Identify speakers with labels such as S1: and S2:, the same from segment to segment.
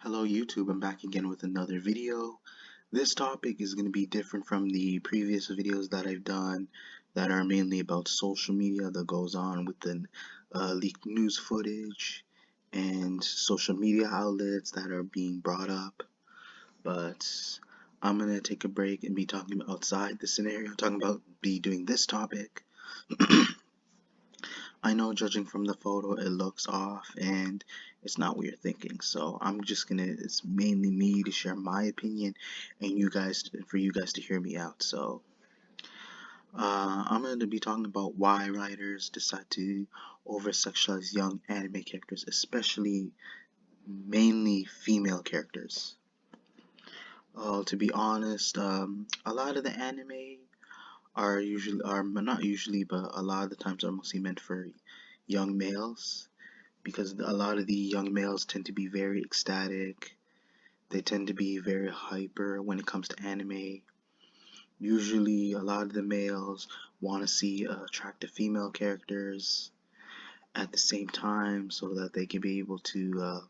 S1: Hello YouTube, I'm back again with another video. This topic is going to be different from the previous videos that I've done that are mainly about social media that goes on with the leaked news footage and social media outlets that are being brought up. But I'm going to take a break and be talking about outside the scenario, be doing this topic. I know judging from the photo it looks off and it's not what you're thinking. So it's mainly me to share my opinion and for you guys to hear me out. So I'm going to be talking about why writers decide to over-sexualize young anime characters, especially mainly female characters. To be honest, a lot of the anime are not usually, but a lot of the times are mostly meant for young males because a lot of the young males tend to be very ecstatic. They tend to be very hyper when it comes to anime. Usually, a lot of the males want to see attractive female characters at the same time so that they can be able to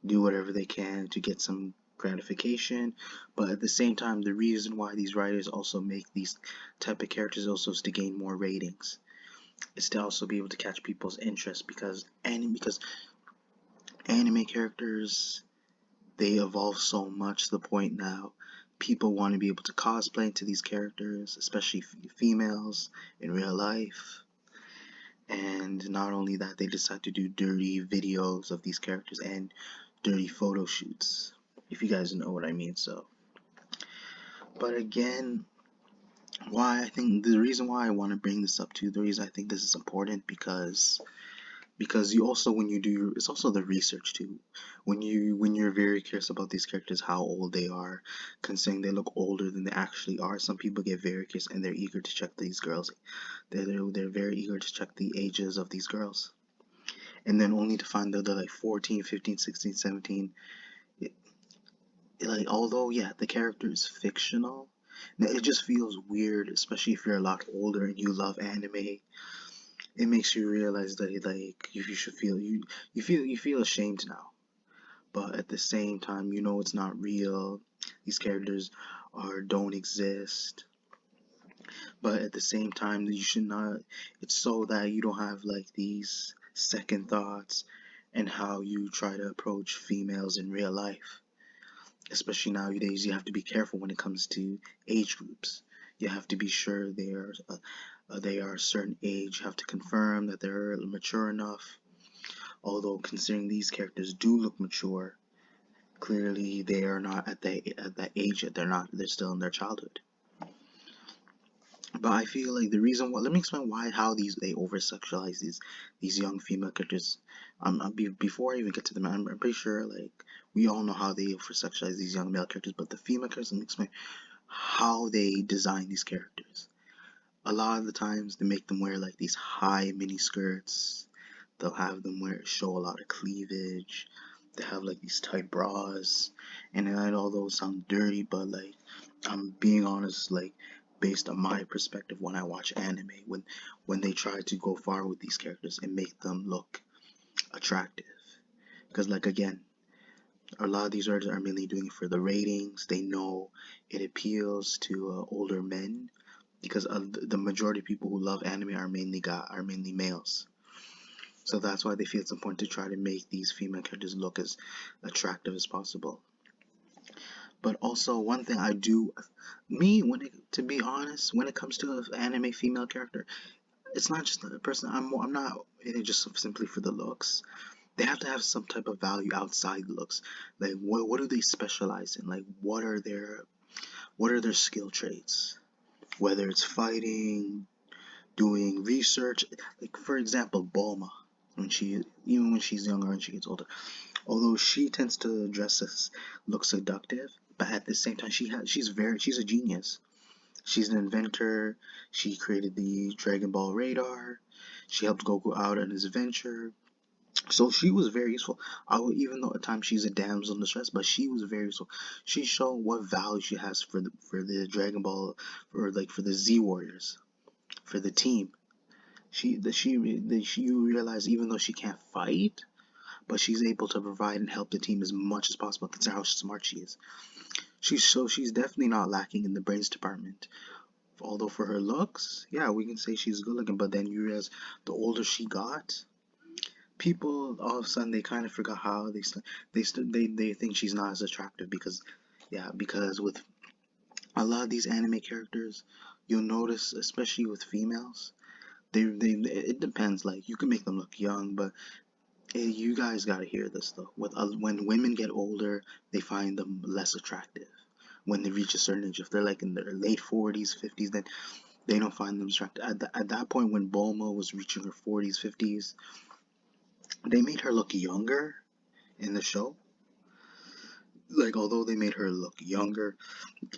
S1: do whatever they can to get some gratification. But at the same time, the reason why these writers also make these type of characters also is to gain more ratings. It's to also be able to catch people's interest because anime characters, they evolve so much to the point now people want to be able to cosplay into these characters, especially females in real life. And not only that, they decide to do dirty videos of these characters and dirty photo shoots, if you guys know what I mean. But again, why I think the reason why I want to bring this up too, the reason I think this is important because you also when you do it's also the research too. When you're very curious about these characters, how old they are, considering they look older than they actually are, some people get very curious and they're eager to check these girls. They're very eager to check the ages of these girls, and then only to find that they're like 14, 15, 16, 17. it, like, although yeah, the character is fictional, it just feels weird, especially if you're a lot older and you love anime. It makes you realize that like you should feel you feel ashamed now, but at the same time you know it's not real. These characters are don't exist, but at the same time you should not. It's so that you don't have like these second thoughts and how you try to approach females in real life. Especially nowadays, you have to be careful when it comes to age groups. You have to be sure they are a certain age. You have to confirm that they're mature enough. Although considering these characters do look mature, clearly they are not at that age yet. They're still in their childhood. But I feel like the reason why, let me explain why how they over sexualize these young female characters. Before I even get to them, I'm pretty sure like we all know how they over sexualize these young male characters, but the female characters, let me explain how they design these characters. A lot of the times they make them wear like these high mini skirts. They'll have them show a lot of cleavage. They have like these tight bras, and I know those sound dirty, but like I'm being honest, like based on my perspective when I watch anime, when they try to go far with these characters and make them look attractive, because like again, a lot of these writers are mainly doing it for the ratings. They know it appeals to older men because the majority of people who love anime are mainly males. So that's why they feel it's important to try to make these female characters look as attractive as possible. But also one thing I do, to be honest, when it comes to an anime female character, it's not just the person. I'm not in it just simply for the looks. They have to have some type of value outside the looks. Like what do they specialize in? Like what are their skill traits? Whether it's fighting, doing research, like for example, Bulma, even when she's younger and she gets older, although she tends to dress as look seductive, but at the same time she's a genius. She's an inventor. She created the Dragon Ball radar. She helped Goku out on his adventure. So she was very useful. Even though at times she's a damsel in distress, but she was very useful. She showed what value she has for the Dragon Ball, for the Z Warriors, for the team. She you realize even though she can't fight, but she's able to provide and help the team as much as possible considering how smart she is. She's definitely not lacking in the brains department. Although for her looks, yeah, we can say she's good looking, but then you realize the older she got, people all of a sudden they kind of forgot how they think she's not as attractive because, yeah, because with a lot of these anime characters, you'll notice, especially with females, they it depends. Like you can make them look young, but you guys gotta hear this though. When women get older, they find them less attractive. When they reach a certain age, if they're like in their late 40s, 50s, then they don't find them attractive. At that point, when Bulma was reaching her 40s, 50s, they made her look younger in the show. Like, although they made her look younger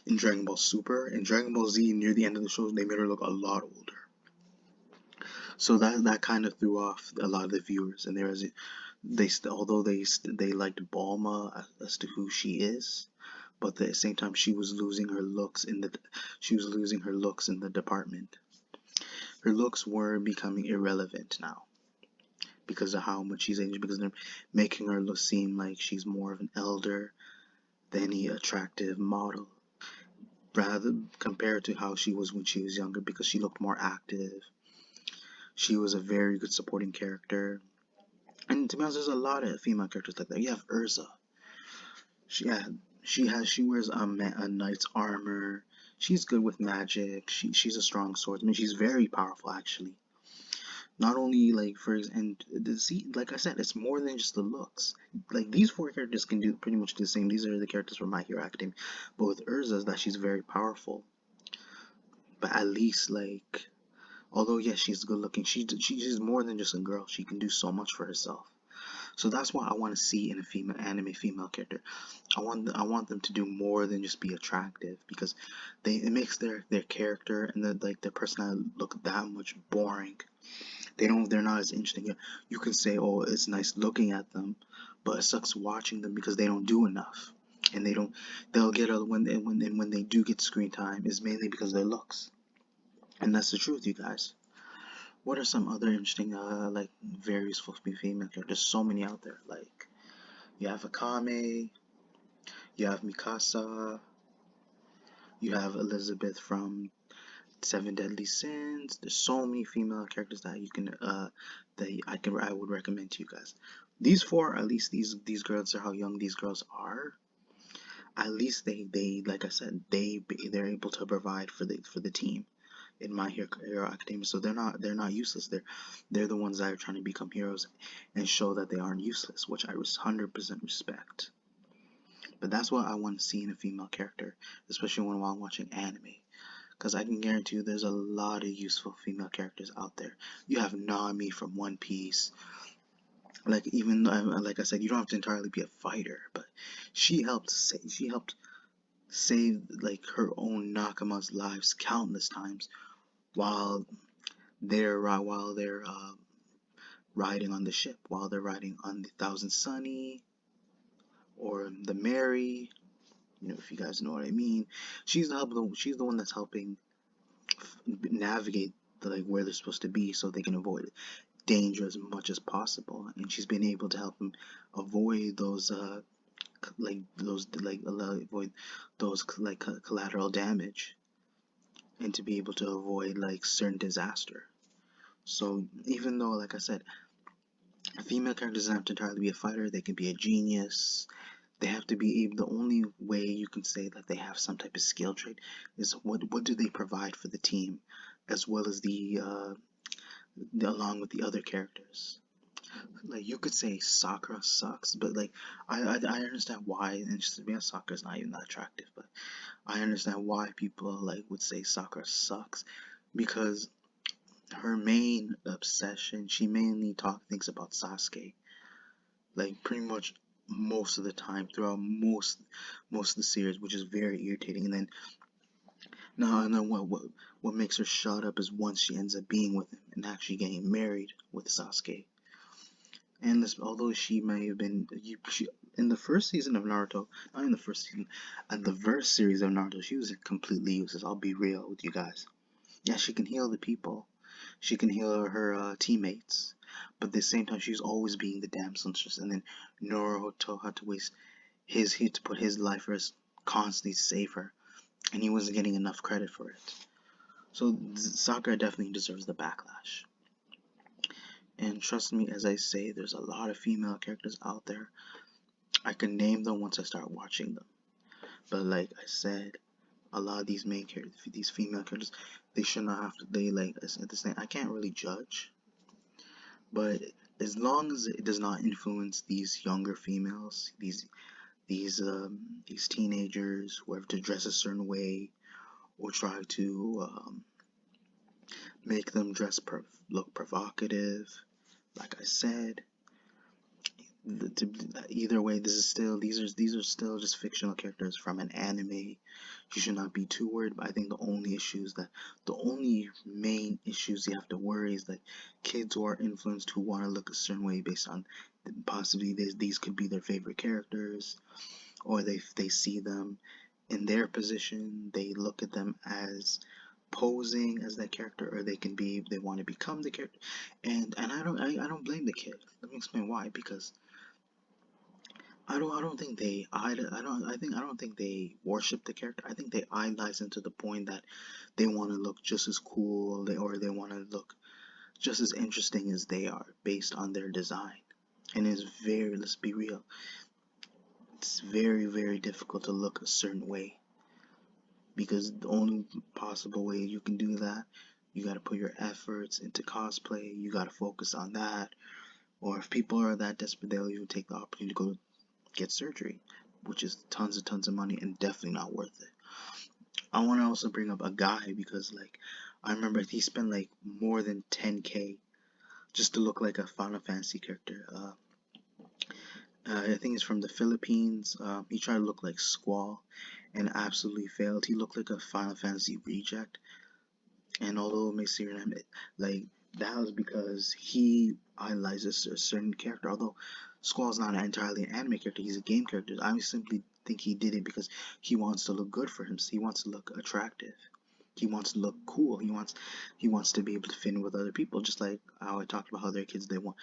S1: in Dragon Ball Super, in Dragon Ball Z, near the end of the show, they made her look a lot older. So that kind of threw off a lot of the viewers, and although they liked Bulma as to who she is, but at the same time she was losing her looks in the department. Her looks were becoming irrelevant now because of how much she's aged, because they're making her look seem like she's more of an elder than any attractive model, rather compared to how she was when she was younger, because she looked more active. She was a very good supporting character. And to be honest, there's a lot of female characters like that. You have Urza. She yeah, she wears a knight's armor. She's good with magic. She's a strong swordsman. She's very powerful actually. Not only like and see, like I said, it's more than just the looks. Like these four characters can do pretty much the same. These are the characters from My Hero Academia. But with Urza, is that she's very powerful. But at least like, although yes, she's good looking, she's more than just a girl. She can do so much for herself. So that's what I want to see in a female anime female character. I want them to do more than just be attractive, because it makes their character and their personality look that much boring. They're not as interesting. You can say, oh, it's nice looking at them, but it sucks watching them because they don't do enough, and they'll get when they do get screen time is mainly because of their looks, and that's the truth, you guys. What are some other interesting like various female characters? There's so many out there. Like you have Akame, you have Mikasa, you have Elizabeth from Seven Deadly Sins. There's so many female characters that you can I would recommend to you guys. These four, at least these girls are how young these girls are. At least they like I said, they're able to provide for the team in My Hero Academia. So they're not useless. They're the ones that are trying to become heroes and show that they aren't useless, which I 100% respect. But that's what I want to see in a female character, especially while watching anime. Because I can guarantee you there's a lot of useful female characters out there. You have Nami from One Piece. Like even like I said, you don't have to entirely be a fighter, but she helped save like her own Nakama's lives countless times while they're riding on the ship, while they're riding on the Thousand Sunny or the Mary. You know, if you guys know what I mean. She's the one that's helping navigate like where they're supposed to be so they can avoid danger as much as possible, and she's been able to help them avoid those avoid those collateral damage, and to be able to avoid like certain disaster. So even though, like I said, a female character doesn't have to entirely be a fighter, they can be a genius. They have to be able, the only way you can say that they have some type of skill trait is what do they provide for the team, as well as along with the other characters. Like you could say Sakura sucks, but like I understand why. And just to be honest, Sakura's not even that attractive, but I understand why people like would say Sakura sucks, because her main obsession, she mainly thinks about Sasuke, like pretty much most of the time throughout most of the series, which is very irritating. And then now and then what makes her shut up is once she ends up being with him and actually getting married with Sasuke. And this, although she may have been, she in the first season of Naruto, not in the first season, and the verse series of Naruto, she was completely useless. I'll be real with you guys. Yeah, she can heal the people. She can heal her teammates. but at the same time she's always being the damsel in distress, and then Naruto had to waste he had to put his life risk constantly to save her, and he wasn't getting enough credit for it. So Sakura definitely deserves the backlash. And trust me, as I say, there's a lot of female characters out there. I can name them once I start watching them. But like I said, a lot of these main characters, these female characters, they should not have to. They like I said, this thing. I can't really judge, but as long as it does not influence these younger females, these teenagers who have to dress a certain way or try to make them look provocative. Like I said, either way, these are still just fictional characters from an anime. You should not be too worried. But I think the only main issues you have to worry is that kids who are influenced who want to look a certain way based on possibly these could be their favorite characters, or they see them in their position, they look at them as posing as that character, or they want to become the character. And I don't blame the kid. Let me explain why. Because I don't think they I don't think they worship the character. I think they idolize him to the point that they want to look just as cool, or they want to look just as interesting as they are based on their design. And let's be real, it's very difficult to look a certain way, because the only possible way you can do that, you got to put your efforts into cosplay, you got to focus on that. Or if people are that desperate, they'll even take the opportunity to go get surgery, which is tons of money and definitely not worth it. I want to also bring up a guy, because like I remember he spent like more than 10K just to look like a Final Fantasy character. I think he's from the Philippines. He tried to look like Squall and absolutely failed. He looked like a Final Fantasy reject. And although it may seem like that was because he idolizes a certain character. Although Squall's not entirely an anime character, he's a game character. I simply think he did it because he wants to look good for him. He wants to look attractive. He wants to look cool. He wants to be able to fit in with other people. Just like how I talked about how their kids they want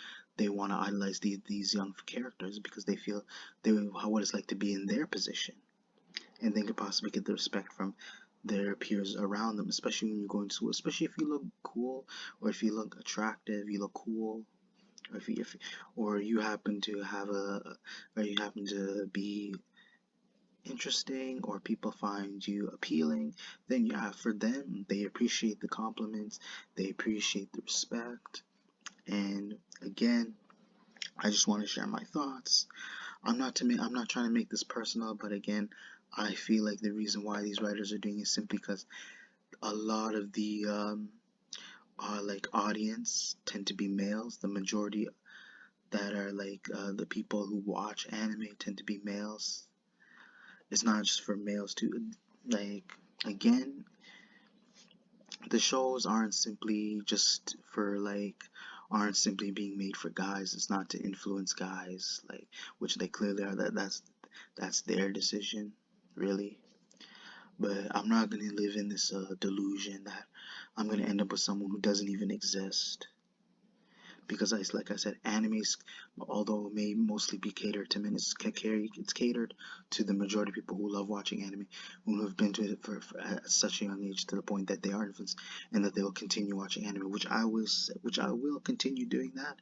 S1: to idolize these young characters because they feel what it's like to be in their position, and they could possibly get the respect from their peers around them, especially when you go into school, especially if you look cool, or if you look attractive, you look cool, or or you happen to have or you happen to be interesting, or people find you appealing, then yeah, for them, they appreciate the compliments, they appreciate the respect. And again, I just want to share my thoughts. I'm not trying to make this personal, but again, I feel like the reason why these writers are doing it is simply because a lot of the like audience tend to be males. The majority that are like the people who watch anime tend to be males. It's not just for males too. Like again, the shows aren't simply being made for guys. It's not to influence guys, like, which they clearly are. That's their decision, really. But I'm not gonna live in this delusion that I'm gonna end up with someone who doesn't even exist. Because like I said, animes, although it may mostly be catered to men, it's catered to the majority of people who love watching anime, who have been to it for at such a young age, to the point that they are influenced and that they will continue watching anime, which I will continue doing that.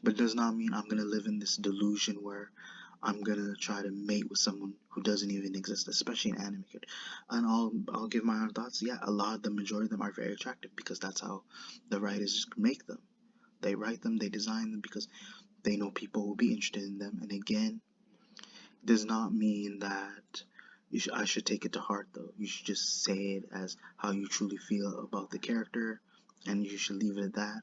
S1: But it does not mean I'm gonna live in this delusion where I'm gonna try to mate with someone who doesn't even exist, especially an anime kid. And I'll give my own thoughts. Yeah, the majority of them are very attractive because that's how the writers make them. They write them, they design them because they know people will be interested in them. And again, it does not mean that I should take it to heart, though. You should just say it as how you truly feel about the character, and you should leave it at that,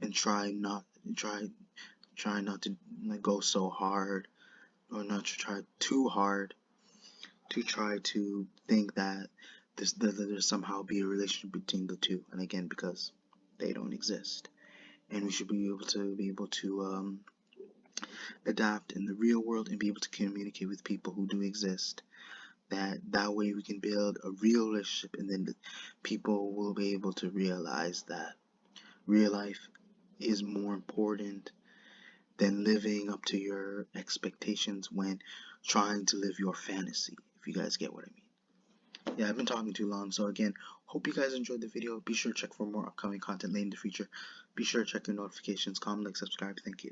S1: and try not to like, go so hard, or not to try too hard to try to think that there's somehow be a relationship between the two. And again, because they don't exist, and we should be able to adapt in the real world and be able to communicate with people who do exist. That way we can build a real relationship, and then the people will be able to realize that real life is more important than living up to your expectations when trying to live your fantasy, if you guys get what I mean. Yeah, I've been talking too long, so again, hope you guys enjoyed the video. Be sure to check for more upcoming content late in the future. Be sure to check your notifications, comment, like, subscribe. Thank you.